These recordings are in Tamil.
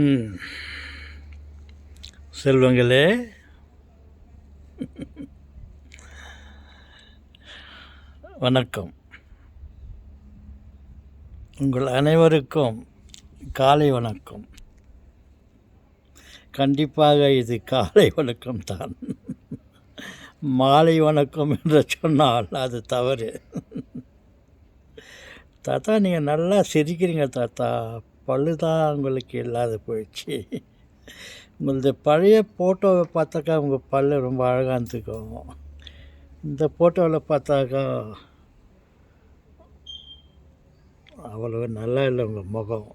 ம் செல்வங்களே, வணக்கம். உங்கள் அனைவருக்கும் காலை வணக்கம். கண்டிப்பாக இது காலை வணக்கம் தான். மாலை வணக்கம் என்று சொன்னால் அது தவறு. தாத்தா, நீங்கள் நல்லா சிரிக்கிறீங்க தாத்தா. பல்லு தான் உங்களுக்கு இல்லாத போயிடுச்சு. உங்களது பழைய ஃபோட்டோவை பார்த்தாக்கா உங்கள் பல்லு ரொம்ப அழகாக இருந்துக்கும். இந்த ஃபோட்டோவில் பார்த்தாக்கா அவ்வளவு நல்லா இல்லை உங்கள் முகம்.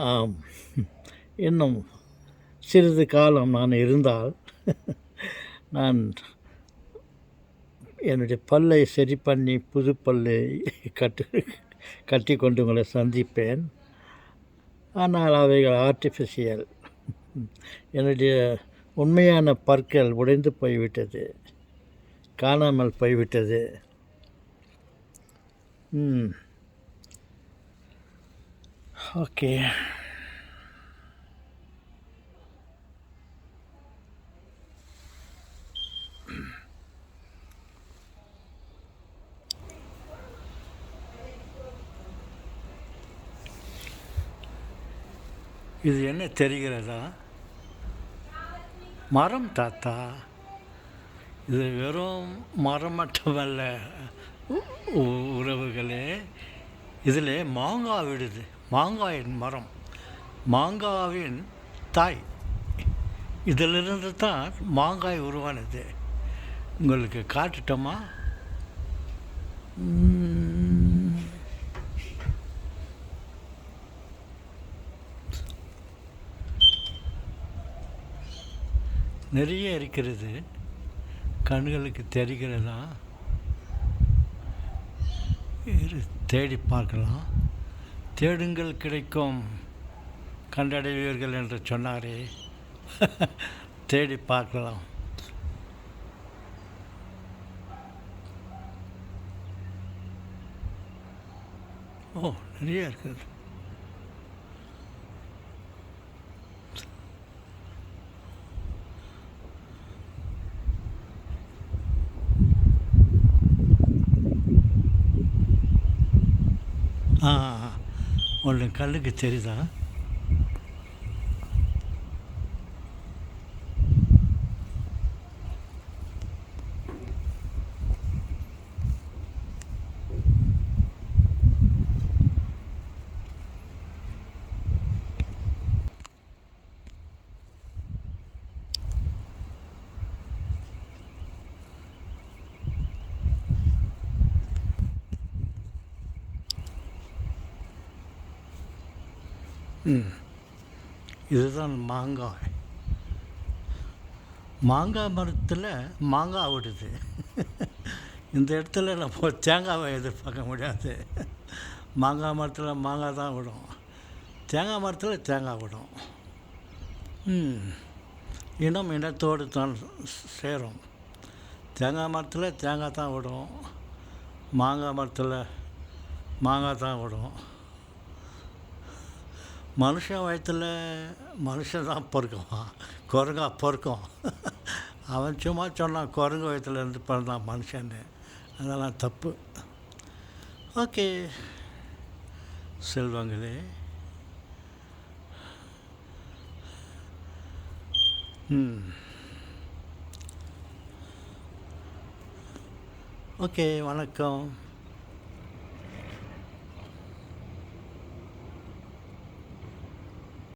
ஆம், இன்னும் சிறிது காலம் நான் இருந்தால் நான் என்னுடைய பல்லை சரி பண்ணி புது பல்லை கட்டி கொண்டு உங்களை சந்திப்பேன். ஆனால் அவைகள் ஆர்டிஃபிஷியல். என்னுடைய உண்மையான பற்கள் உடைந்து போய்விட்டது, காணாமல் போய்விட்டது. ஓகே. இது என்ன தெரிகிறதா? மரம் தாத்தா. இது வெறும் மரம் மட்டுமல்ல உறவுகளே, இதில் மாங்காய் விடுது. மாங்காயின் மரம், மாங்காவின் தாய். இதிலிருந்து தான் மாங்காய் உருவானது. உங்களுக்கு காட்டுட்டோமா? நிறைய இருக்கிறது, கண்களுக்கு தெரிகிறதா? தேடி பார்க்கலாம். தேடுங்கள் கிடைக்கும், கண்டடைவீர்கள் என்று சொன்னாரே. தேடி பார்க்கலாம். ஓ, நிறைய இருக்குது. ஒன்று கண்ணுக்கு தெரியுதா? இதுதான் மாங்காய். மாங்காய் மரத்தில் மாங்காய் விடுது. இந்த இடத்துல நம்ம தேங்காவை எதிர்பார்க்க முடியாது. மாங்காய் மரத்தில் மாங்காய் தான் விடும், தேங்காய் மரத்தில் தேங்காய் விடும். இனம் இனத்தோடு தான் சேரும். தேங்காய் மரத்தில் தேங்காய் தான் விடும், மாங்காய் மரத்தில் மாங்காய் தான் விடும். மனுஷன் வயத்தில் மனுஷன் தான் பொறுக்குவான், குரங்கா பொறுக்கும். அவன் சும்மா சொன்னான் குரங்கு வயத்துலேருந்து பிறந்தான் மனுஷன்னு. அதெல்லாம் தப்பு. ஓகே செல்வங்களே, ஓகே, வணக்கம்.